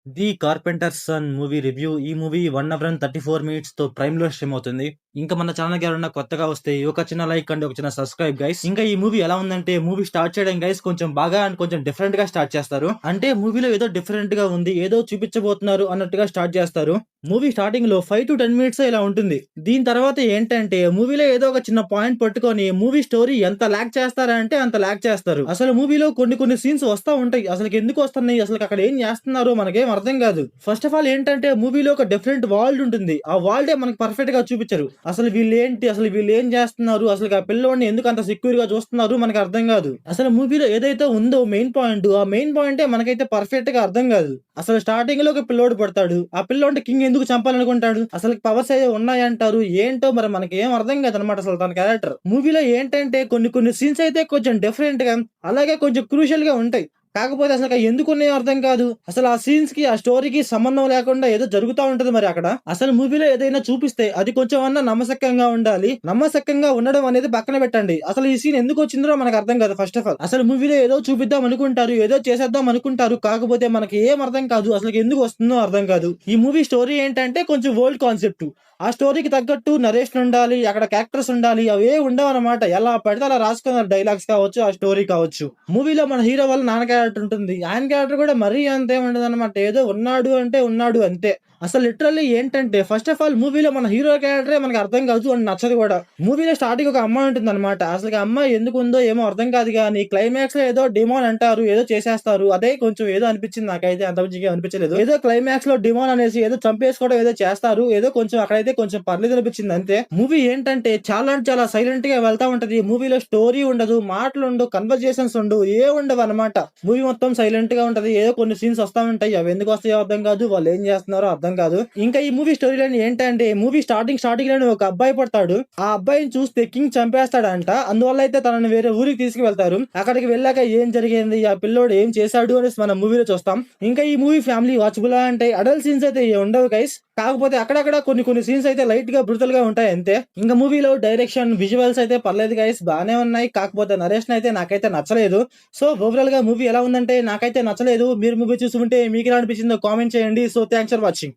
The carpenter son movie review. ఈ movie 1 hour and 34 minutes తో prime లో stream అవుతుంది. ఇంకా మన ఛానల్ ఎవరైనా కొత్తగా వస్తే ఒక చిన్న లైక్ అండ్ ఒక చిన్న సబ్స్క్రైబ్ గైస్. ఇంకా ఈ మూవీ ఎలా ఉందంటే, మూవీ స్టార్ట్ చేయడం గైస్ కొంచెం బాగా అండ్ కొంచెం డిఫరెంట్ గా స్టార్ట్ చేస్తారు. అంటే మూవీలో ఏదో డిఫరెంట్ గా ఉంది, ఏదో చూపించబోతున్నారు అన్నట్టుగా స్టార్ట్ చేస్తారు. మూవీ స్టార్టింగ్ లో 5 to 10 మినిట్స్ ఇలా ఉంటుంది. దీని తర్వాత ఏంటంటే, మూవీలో ఏదో ఒక చిన్న పాయింట్ పట్టుకొని మూవీ స్టోరీ ఎంత లాగ్ చేస్తారంటే అంత లాగ్ చేస్తారు. అసలు మూవీలో కొన్ని సీన్స్ వస్తా ఉంటాయి, అసలు ఎందుకు వస్తున్నాయి, అసలు అక్కడ ఏం చేస్తున్నారో మనకేం అర్థం కాదు. ఫస్ట్ ఆఫ్ ఆల్ ఏంటంటే, మూవీలో ఒక డిఫరెంట్ వరల్డ్ ఉంటుంది. ఆ వరల్డే మనకి పర్ఫెక్ట్ గా చూపించారు. అసలు వీళ్ళేంటి, అసలు వీళ్ళు ఏం చేస్తున్నారు, అసలు ఆ పిల్లోడిని ఎందుకు అంత సెక్యూర్ గా చూస్తున్నారు మనకు అర్థం కాదు. అసలు మూవీలో ఏదైతే ఉందో మెయిన్ పాయింట్, ఆ మెయిన్ పాయింటే మనకైతే పర్ఫెక్ట్ గా అర్థం కాదు. అసలు స్టార్టింగ్ లో ఒక పిల్లోడు పడతాడు, ఆ పిల్లోడిని కింగ్ ఎందుకు చంపాలనుకుంటాడు, అసలు పవర్స్ ఏదో ఉన్నాయంటారు, ఏంటో మరి మనకి ఏం అర్థం కాదు అనమాట అసలు తన క్యారెక్టర్. మూవీలో ఏంటంటే కొన్ని సీన్స్ అయితే కొంచెం డిఫరెంట్ గా, అలాగే కొంచెం క్రూషియల్ గా ఉంటాయి. కాకపోతే అసలు ఎందుకున్నాయో అర్థం కాదు. అసలు ఆ సీన్స్ కి, ఆ స్టోరీకి సంబంధం లేకుండా ఏదో జరుగుతా ఉంటది మరి అక్కడ. అసలు మూవీలో ఏదైనా చూపిస్తే అది కొంచెం అన్నా నమ్మశక్యంగా ఉండాలి. నమ్మశక్యంగా ఉండడం అనేది పక్కన పెట్టండి, అసలు ఈ సీన్ ఎందుకు వచ్చిందో మనకు అర్థం కాదు. ఫస్ట్ ఆఫ్ ఆల్ అసలు మూవీలో ఏదో చూపిద్దాం అనుకుంటారు, ఏదో చేసేద్దాం అనుకుంటారు, కాకపోతే మనకి ఏం అర్థం కాదు, అసలు ఎందుకు వస్తుందో అర్థం కాదు. ఈ మూవీ స్టోరీ ఏంటంటే కొంచెం ఓల్డ్ కాన్సెప్ట్. ఆ స్టోరీకి తగ్గట్టు నరేషన్ ఉండాలి, అక్కడ క్యారెక్టర్స్ ఉండాలి, అవే ఉండవు అనమాట. ఎలా పడితే అలా రాసుకున్నారు, డైలాగ్స్ కావచ్చు, ఆ స్టోరీ కావచ్చు. మూవీలో మన హీరో వాళ్ళ నాన్న క్యారెక్టర్ ఉంటుంది, ఆయన క్యారెక్టర్ కూడా మరీ అంతే ఉండదు అనమాట. ఏదో ఉన్నాడు అంటే ఉన్నాడు అంతే. అసలు లిటరల్లీ ఏంటంటే, ఫస్ట్ ఆఫ్ ఆల్ మూవీలో మన హీరో క్యారెక్టరే మనకు అర్థం కాదు అని నచ్చదు కూడా. మూవీలో స్టార్టింగ్ ఒక అమ్మాయి ఉంటుంది అనమాట. అసలు ఆ అమ్మాయి ఎందుకు ఉందో ఏమో అర్థం కాదు, కానీ క్లైమాక్స్ లో ఏదో డిమోన్ అంటారు, ఏదో చేసేస్తారు. అదే కొంచెం ఏదో అనిపించింది నాకైతే, అంత మంచిగా అనిపించలేదు. ఏదో క్లైమాక్స్ లో డిమోన్ అనేసి ఏదో చంపేసుకోవడం ఏదో చేస్తారు, ఏదో కొంచెం అక్కడైతే కొంచెం పర్లేదు అనిపించింది అంతే. మూవీ ఏంటంటే చాలా అంటే చాలా సైలెంట్ గా వెళ్తా ఉంటది. మూవీలో స్టోరీ ఉండదు, మాటలు ఉండవు, కన్వర్జేషన్స్ ఉండవు, ఏ ఉండవు అనమాట. మూవీ మొత్తం సైలెంట్ గా ఉంటది. ఏదో కొన్ని సీన్స్ వస్తా ఉంటాయి, అవి ఎందుకు వస్తాయో అర్థం కాదు, వాళ్ళు ఏం చేస్తున్నారో అర్థం కాదు. ఇంకా ఈ మూవీ స్టోరీ లైన్ ఏంటంటే, మూవీ స్టార్టింగ్ లోనే ఒక అబ్బాయి పడతాడు, ఆ అబ్బాయిని చూస్తే కింగ్ చంపేస్తాడంట. అందువల్ల అయితే తనని వేరే ఊరికి తీసుకువెళ్తారు. అక్కడికి వెళ్ళాక ఏం జరిగింది, ఆ పిల్లోడు ఏం చేశాడు అనేసి మనం మూవీలో చూస్తాం. ఇంకా ఈ మూవీ ఫ్యామిలీ వాచబుల్ అంటే అడల్ట్ సీన్స్ అయితే ఉండవు గైస్. కాకపోతే అక్కడక్కడ కొన్ని సీన్స్ అయితే లైట్ గా బ్రూటల్ గా ఉంటాయి అంతే. ఇంకా మూవీలో డైరెక్షన్, విజువల్స్ అయితే పర్లేదు గైస్, బానే ఉన్నాయి. కాకపోతే నరేషన్ అయితే నాకైతే నచ్చలేదు. సో ఓవరాల్ గా మూవీ ఎలా ఉందంటే నాకైతే నచ్చలేదు. మీరు మూవీ చూసుకుంటే మీకు ఎలా అనిపించిందో కామెంట్ చేయండి. So thanks for watching.